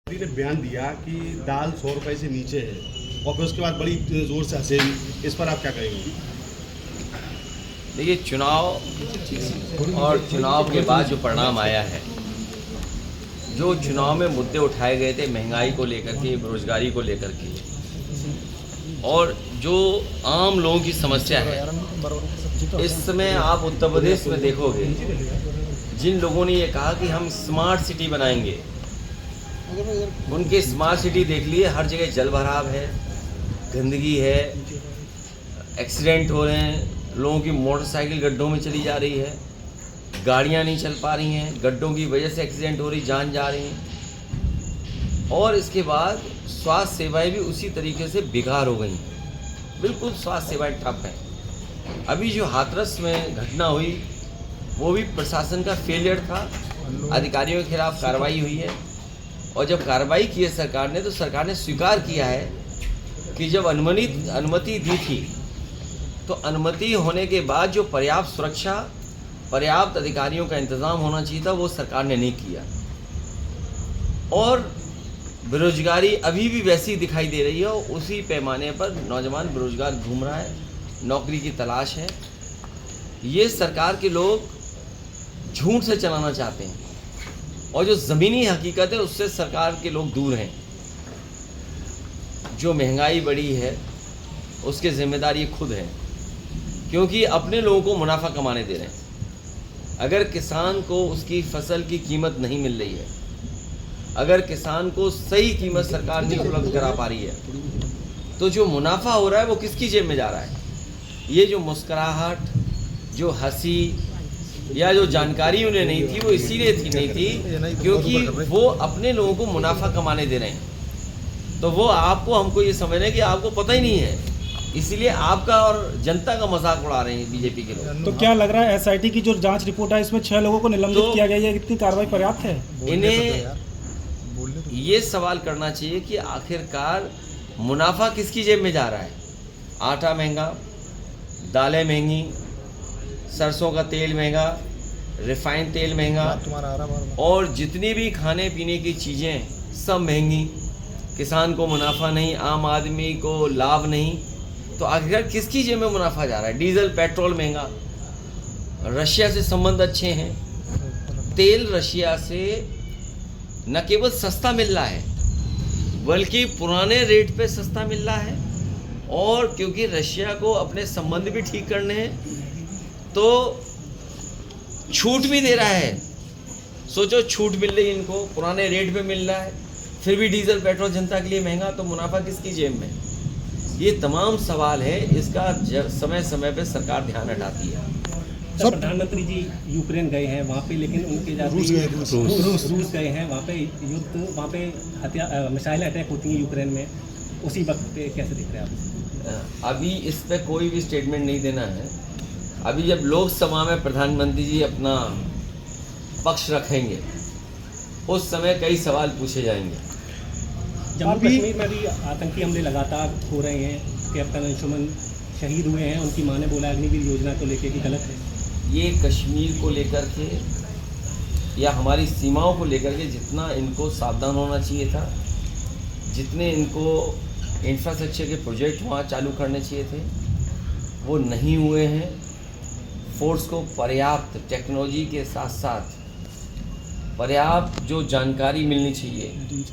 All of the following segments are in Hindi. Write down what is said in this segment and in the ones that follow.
मोदी ने बयान दिया कि दाल 100 रुपए से नीचे है और फिर उसके बाद बड़ी जोर से हंसे। इस पर आप क्या कहेंगे? देखिए, चुनाव और चुनाव के बाद जो परिणाम आया है, जो चुनाव में मुद्दे उठाए गए थे महंगाई को लेकर के, बेरोजगारी को लेकर के, और जो आम लोगों की समस्या है, इस समय आप उत्तर प्रदेश में देखोगे, जिन लोगों ने ये कहा कि हम स्मार्ट सिटी बनाएंगे, उनके स्मार्ट सिटी देख लिए, हर जगह जल भराव है, गंदगी है, एक्सीडेंट हो रहे हैं, लोगों की मोटरसाइकिल गड्ढों में चली जा रही है, गाड़ियां नहीं चल पा रही हैं, गड्ढों की वजह से एक्सीडेंट हो रही, जान जा रही हैं। और इसके बाद स्वास्थ्य सेवाएं भी उसी तरीके से बेकार हो गई हैं, बिल्कुल स्वास्थ्य सेवाएं ठप हैं। अभी जो हाथरस में घटना हुई वो भी प्रशासन का फेलियर था, अधिकारियों के खिलाफ कार्रवाई हुई है, और जब कार्रवाई की है सरकार ने, तो सरकार ने स्वीकार किया है कि जब अनुमति दी थी, तो अनुमति होने के बाद जो पर्याप्त सुरक्षा, पर्याप्त अधिकारियों का इंतज़ाम होना चाहिए था, वो सरकार ने नहीं किया। और बेरोजगारी अभी भी वैसी दिखाई दे रही है, और उसी पैमाने पर नौजवान बेरोजगार घूम रहा है, नौकरी की तलाश है। ये सरकार के लोग झूठ से चलाना चाहते हैं, और जो ज़मीनी हकीकत है उससे सरकार के लोग दूर हैं। जो महंगाई बढ़ी है उसके ज़िम्मेदार ये खुद हैं, क्योंकि अपने लोगों को मुनाफा कमाने दे रहे हैं। अगर किसान को उसकी फसल की कीमत नहीं मिल रही है, अगर किसान को सही कीमत सरकार नहीं उपलब्ध करा पा रही है, तो जो मुनाफा हो रहा है वो किसकी जेब में जा रहा है? ये जो मुस्कुराहट, जो हंसी या जो जानकारी उन्हें नहीं थी, वो इसीलिए नहीं थी क्योंकि वो अपने लोगों को मुनाफा कमाने दे रहे हैं। तो वो आपको, हमको ये समझना है कि आपको पता ही नहीं है, इसीलिए आपका और जनता का मजाक उड़ा रहे हैं बीजेपी के लोग। तो क्या लग रहा है एसआईटी की जो जांच रिपोर्ट है, इसमें 6 लोगों को निलंबित किया गया है, कितनी कार्रवाई पर्याप्त है? इन्हें ये सवाल करना चाहिए कि आखिरकार मुनाफा किसकी जेब में जा रहा है? आटा महंगा, दालें महंगी, सरसों का तेल महंगा, रिफाइंड तेल महंगा, और जितनी भी खाने पीने की चीज़ें सब महंगी। किसान को मुनाफा नहीं, आम आदमी को लाभ नहीं, तो आखिरकार किसकी जेब में मुनाफा जा रहा है? डीजल पेट्रोल महंगा, रशिया से संबंध अच्छे हैं, तेल रशिया से न केवल सस्ता मिल रहा है बल्कि पुराने रेट पे सस्ता मिल रहा है, और क्योंकि रशिया को अपने संबंध भी ठीक करने हैं तो छूट भी दे रहा है। सोचो, छूट मिल रही इनको, पुराने रेट पे मिल रहा है, फिर भी डीजल पेट्रोल जनता के लिए महंगा, तो मुनाफा किसकी जेब में? ये तमाम सवाल है, इसका समय समय पे सरकार ध्यान हटाती है। सर, प्रधानमंत्री जी यूक्रेन गए हैं वहाँ पे, लेकिन उनके रूस गए हैं वहाँ पे, युद्ध वहाँ पे मिसाइल अटैक होती हैं यूक्रेन में, उसी वक्त पे कैसे दिख रहे हैं आप? अभी इस पे कोई भी स्टेटमेंट नहीं देना है। अभी जब लोकसभा में प्रधानमंत्री जी अपना पक्ष रखेंगे, उस समय कई सवाल पूछे जाएंगे। जम्मू कश्मीर में भी आतंकी हमले लगातार हो रहे हैं, कैप्टन अंशुमन शहीद हुए हैं, उनकी मां ने बोला अग्निवीर योजना को लेकर कि गलत है। ये कश्मीर को लेकर के या हमारी सीमाओं को लेकर के जितना इनको सावधान होना चाहिए था, जितने इनको इंफ्रास्ट्रक्चर के प्रोजेक्ट वहाँ चालू करने चाहिए थे, वो नहीं हुए हैं। फोर्स को पर्याप्त टेक्नोलॉजी के साथ साथ पर्याप्त जो जानकारी मिलनी चाहिए,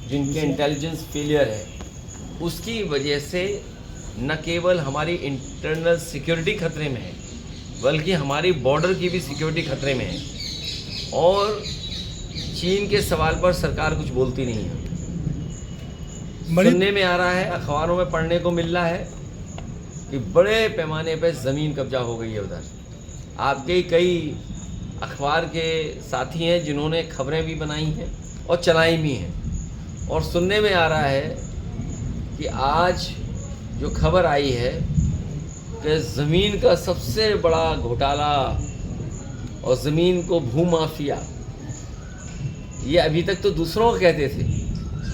जिनके इंटेलिजेंस फेलियर है, उसकी वजह से न केवल हमारी इंटरनल सिक्योरिटी खतरे में है बल्कि हमारी बॉर्डर की भी सिक्योरिटी खतरे में है। और चीन के सवाल पर सरकार कुछ बोलती नहीं है। सुनने में आ रहा है, अखबारों में पढ़ने को मिल रहा है कि बड़े पैमाने पर ज़मीन कब्जा हो गई है उधर। आपके कई अखबार के साथी हैं जिन्होंने खबरें भी बनाई हैं और चलाई भी हैं, और सुनने में आ रहा है कि आज जो खबर आई है कि ज़मीन का सबसे बड़ा घोटाला और ज़मीन को भूमाफिया, ये अभी तक तो दूसरों को कहते थे,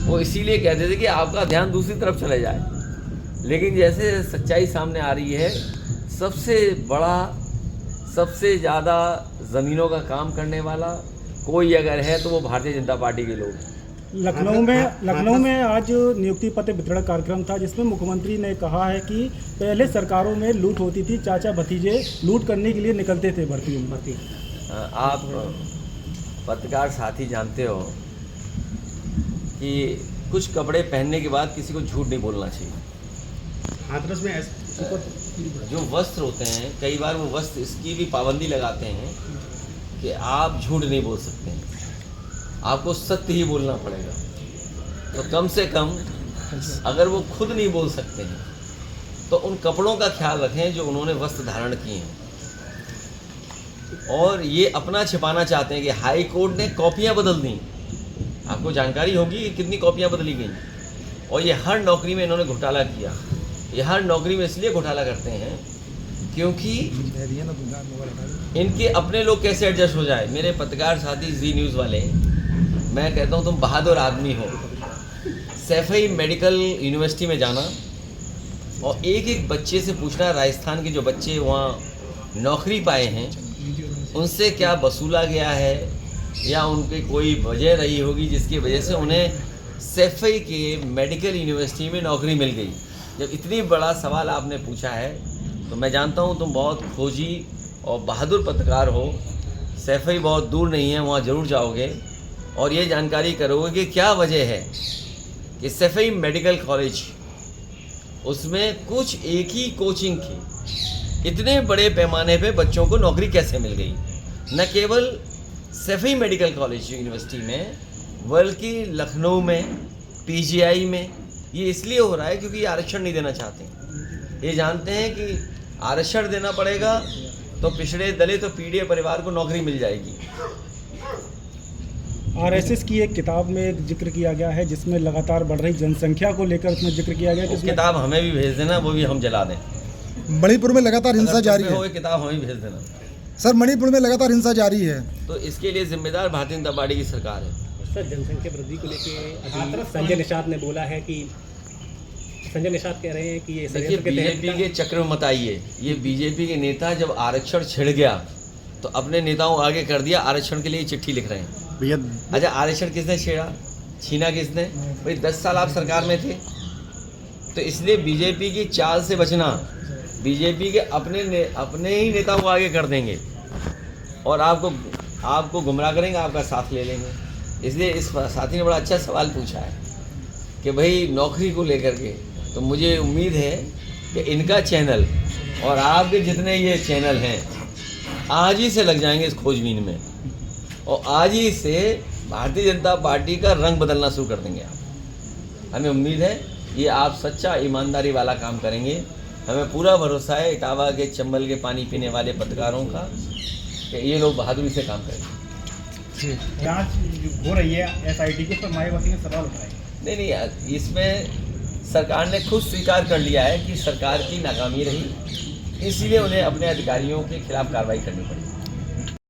वो इसीलिए कहते थे कि आपका ध्यान दूसरी तरफ चले जाए, लेकिन जैसे सच्चाई सामने आ रही है, सबसे बड़ा, सबसे ज़्यादा ज़मीनों का काम करने वाला कोई अगर है तो वो भारतीय जनता पार्टी के लोग हैं। लखनऊ में आज नियुक्ति पत्र वितरण कार्यक्रम था, जिसमें मुख्यमंत्री ने कहा है कि पहले सरकारों में लूट होती थी, चाचा भतीजे लूट करने के लिए निकलते थे भर्ती। आप पत्रकार साथी जानते हो कि कुछ कपड़े पहनने के बाद किसी को झूठ नहीं बोलना चाहिए। हाथरस में जो वस्त्र होते हैं, कई बार वो वस्त्र इसकी भी पाबंदी लगाते हैं कि आप झूठ नहीं बोल सकते हैं, आपको सत्य ही बोलना पड़ेगा। तो कम से कम अगर वो खुद नहीं बोल सकते हैं तो उन कपड़ों का ख्याल रखें जो उन्होंने वस्त्र धारण किए हैं। और ये अपना छिपाना चाहते हैं कि हाई कोर्ट ने कॉपियां बदल दी। आपको जानकारी होगी कि कितनी कॉपियां बदली गई, और ये हर नौकरी में इन्होंने घोटाला किया। ये हर नौकरी में इसलिए घोटाला करते हैं क्योंकि इनके अपने लोग कैसे एडजस्ट हो जाए। मेरे पत्रकार साथी जी न्यूज़ वाले, मैं कहता हूँ तुम बहादुर आदमी हो। सैफई मेडिकल यूनिवर्सिटी में जाना और एक एक बच्चे से पूछना, राजस्थान के जो बच्चे वहाँ नौकरी पाए हैं उनसे क्या वसूला गया है या उनकी कोई वजह रही होगी जिसकी वजह से उन्हें सैफई के मेडिकल यूनिवर्सिटी में नौकरी मिल गई। जब इतनी बड़ा सवाल आपने पूछा है तो मैं जानता हूँ तुम बहुत खोजी और बहादुर पत्रकार हो। सैफई बहुत दूर नहीं है, वहाँ ज़रूर जाओगे और ये जानकारी करोगे कि क्या वजह है कि सैफई मेडिकल कॉलेज उसमें कुछ एक ही कोचिंग की इतने बड़े पैमाने पे बच्चों को नौकरी कैसे मिल गई। न केवल सैफई मेडिकल कॉलेज यूनिवर्सिटी में बल्कि लखनऊ में, पीजीआई में ये इसलिए हो रहा है क्योंकि ये आरक्षण नहीं देना चाहते। ये जानते हैं कि आरक्षण देना पड़ेगा तो पिछड़े दलित और पीड़ित परिवार को नौकरी मिल जाएगी। आरएसएस की एक किताब में एक जिक्र किया गया है जिसमें लगातार बढ़ रही जनसंख्या को लेकर उसमें जिक्र किया गया है। उस किताब हमें भी भेज देना, वो भी हम जला दें। मणिपुर में लगातार हिंसा जारी है। वो किताब हमें भेज देना सर। मणिपुर में लगातार हिंसा जारी है, तो इसके लिए जिम्मेदार भारतीय जनता पार्टी की सरकार है। सर, जनसंख्या वृद्धि को लेकर अभी संजय निषाद ने बोला है कि संजय निषाद कह रहे हैं कि ये देखिए, बीजेपी के चक्र में मत आइए। ये बीजेपी के नेता जब आरक्षण छिड़ गया तो अपने नेताओं आगे कर दिया, आरक्षण के लिए चिट्ठी लिख रहे हैं भैया। अच्छा, आरक्षण किसने छीना किसने? भाई 10 साल आप सरकार में थे, तो इसलिए बीजेपी की चाल से बचना। बीजेपी के अपने ही नेताओं को आगे कर देंगे और आपको गुमराह करेंगे, आपका साथ ले लेंगे। इसलिए इस साथी ने बड़ा अच्छा सवाल पूछा है कि भाई नौकरी को लेकर के, तो मुझे उम्मीद है कि इनका चैनल और आपके जितने ये चैनल हैं आज ही से लग जाएंगे इस खोजबीन में, और आज ही से भारतीय जनता पार्टी का रंग बदलना शुरू कर देंगे आप। हमें उम्मीद है ये आप सच्चा ईमानदारी वाला काम करेंगे। हमें पूरा भरोसा है इटावा के चंबल के पानी पीने वाले पत्रकारों का कि ये लोग बहादुरी से काम करेंगे। जांच हो रही है एसआईटी के, पर मायावती ने सवाल उठाए। नहीं, इसमें सरकार ने खुद स्वीकार कर लिया है कि सरकार की नाकामी रही, इसलिए उन्हें अपने अधिकारियों के खिलाफ कार्रवाई करनी पड़ी।